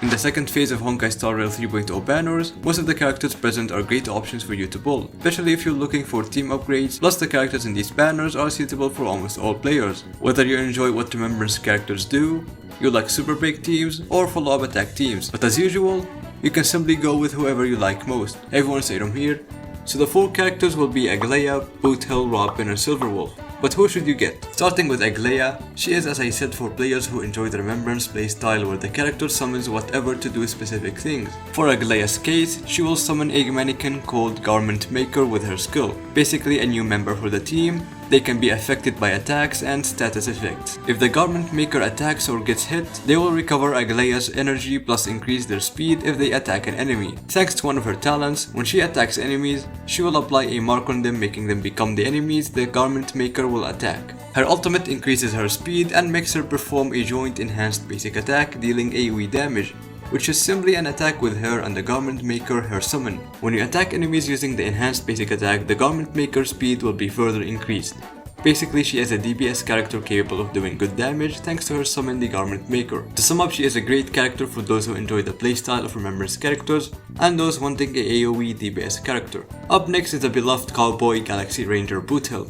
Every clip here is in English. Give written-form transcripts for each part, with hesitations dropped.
In the second phase of Honkai Star Rail 3.0 banners, most of the characters present are great options for you to pull, especially if you're looking for team upgrades, plus the characters in these banners are suitable for almost all players. Whether you enjoy what Remembrance characters do, you like super break teams, or follow-up attack teams, but as usual, you can simply go with whoever you like most. Everyone Hsr here. So the 4 characters will be Aglaea, Boothill, Robin, and SilverWolf. But who should you get? Starting with Aglaea, she is, as I said, for players who enjoy the Remembrance playstyle where the character summons whatever to do specific things. For Aglaea's case, she will summon a mannequin called Garment Maker with her skill, basically a new member for the team. They can be affected by attacks and status effects. If the Garment Maker attacks or gets hit, they will recover Aglaea's energy plus increase their speed if they attack an enemy. Thanks to one of her talents, when she attacks enemies, she will apply a mark on them, making them become the enemies the Garment Maker will attack. Her ultimate increases her speed and makes her perform a joint enhanced basic attack, dealing AoE damage, which is simply an attack with her and the Garment Maker her summon. When you attack enemies using the enhanced basic attack, the Garment Maker's speed will be further increased. Basically, she is a DPS character capable of doing good damage thanks to her summon the Garment Maker. To sum up, she is a great character for those who enjoy the playstyle of Remembrance characters and those wanting a AoE DPS character. Up next is the beloved Cowboy Galaxy Ranger Boothill,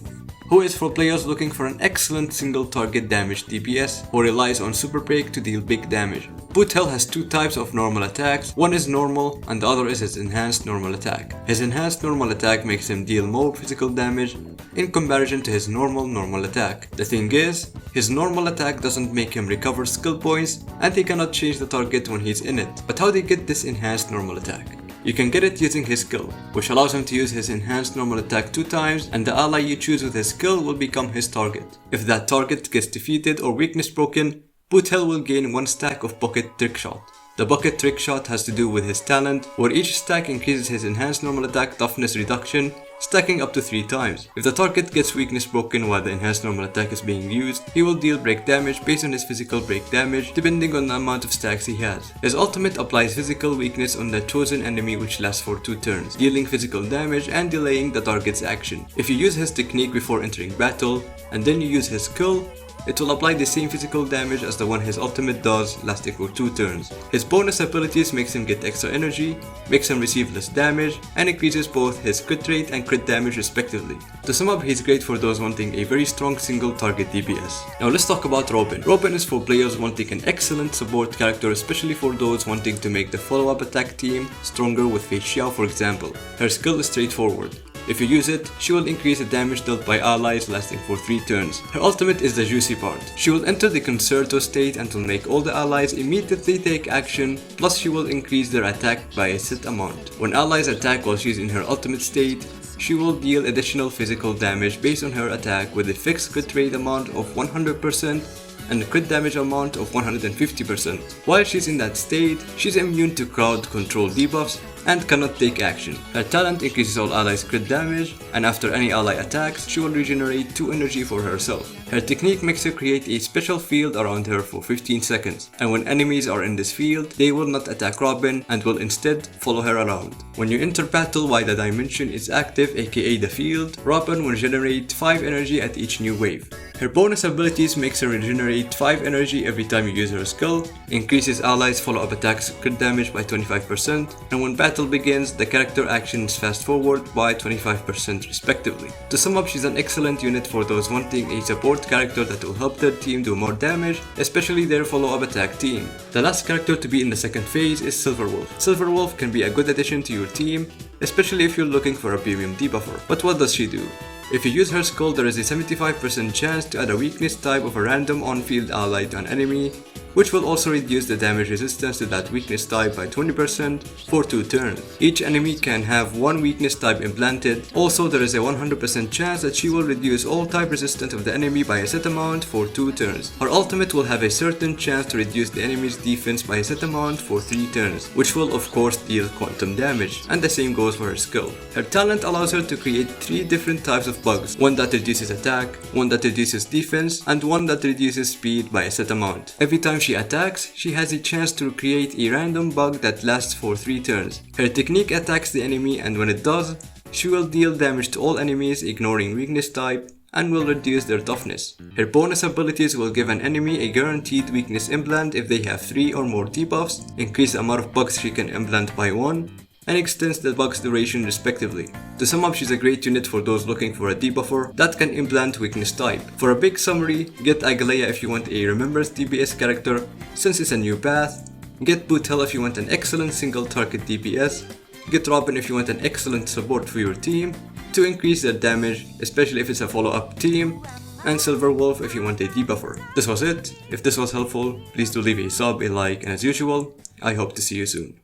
who is for players looking for an excellent single target damage DPS who relies on super break to deal big damage. Boothill has 2 types of normal attacks, one is normal and the other is his enhanced normal attack. His enhanced normal attack makes him deal more physical damage in comparison to his normal attack. The thing is, his normal attack doesn't make him recover skill points and he cannot change the target when he's in it. But how do you get this enhanced normal attack? You can get it using his skill, which allows him to use his enhanced normal attack 2 times and the ally you choose with his skill will become his target. If that target gets defeated or weakness broken, Boothill will gain 1 stack of Bucket Trick Shot. The Bucket Trick Shot has to do with his talent, where each stack increases his enhanced normal attack toughness reduction, stacking up to 3 times. If the target gets weakness broken while the enhanced normal attack is being used, he will deal break damage based on his physical break damage depending on the amount of stacks he has. His ultimate applies physical weakness on the chosen enemy, which lasts for 2 turns, dealing physical damage and delaying the target's action. If you use his technique before entering battle and then you use his skill, it will apply the same physical damage as the one his ultimate does, lasting for 2 turns. His bonus abilities makes him get extra energy, makes him receive less damage, and increases both his crit rate and crit damage respectively. To sum up, he's great for those wanting a very strong single target DPS. Now let's talk about Robin. Robin is for players wanting an excellent support character, especially for those wanting to make the follow-up attack team stronger with Fei Xiao, for example. Her skill is straightforward. If you use it, she will increase the damage dealt by allies lasting for 3 turns. Her ultimate is the juicy part. She will enter the Concerto state and will make all the allies immediately take action, plus she will increase their attack by a set amount. When allies attack while she's in her ultimate state, she will deal additional physical damage based on her attack with a fixed crit rate amount of 100% and a crit damage amount of 150%. While she's in that state, she's immune to crowd control debuffs and cannot take action. Her talent increases all allies' crit damage, and after any ally attacks, she will regenerate 2 energy for herself. Her technique makes her create a special field around her for 15 seconds, and when enemies are in this field, they will not attack Robin and will instead follow her around. When you enter battle while the dimension is active, aka the field, Robin will generate 5 energy at each new wave. Her bonus abilities makes her regenerate 5 energy every time you use her skill, increases allies' follow-up attacks crit damage by 25%, and when battle begins, the character actions fast forward by 25% respectively. To sum up, she's an excellent unit for those wanting a support character that will help their team do more damage, especially their follow-up attack team. The last character to be in the second phase is SilverWolf. SilverWolf can be a good addition to your team, especially if you're looking for a premium debuffer. But what does she do? If you use her skill, there is a 75% chance to add a weakness type of a random on-field ally to an enemy, which will also reduce the damage resistance to that weakness type by 20% for 2 turns. Each enemy can have 1 weakness type implanted. Also, there is a 100% chance that she will reduce all type resistance of the enemy by a set amount for 2 turns. Her ultimate will have a certain chance to reduce the enemy's defense by a set amount for 3 turns, which will of course deal quantum damage, and the same goes for her skill. Her talent allows her to create 3 different types of bugs, one that reduces attack, one that reduces defense, and one that reduces speed by a set amount. Every time she attacks, she has a chance to create a random bug that lasts for 3 turns. Her technique attacks the enemy, and when it does, she will deal damage to all enemies ignoring weakness type, and will reduce their toughness. Her bonus abilities will give an enemy a guaranteed weakness implant if they have 3 or more debuffs, increase the amount of bugs she can implant by 1, and extends the bug's duration respectively. To sum up, she's a great unit for those looking for a debuffer that can implant weakness type. For a big summary, get Aglaea if you want a remembered DPS character since it's a new path, get Boothill if you want an excellent single target DPS, get Robin if you want an excellent support for your team to increase their damage, especially if it's a follow-up team, and SilverWolf if you want a debuffer. This was it. If this was helpful, please do leave a sub, a like, and as usual, I hope to see you soon.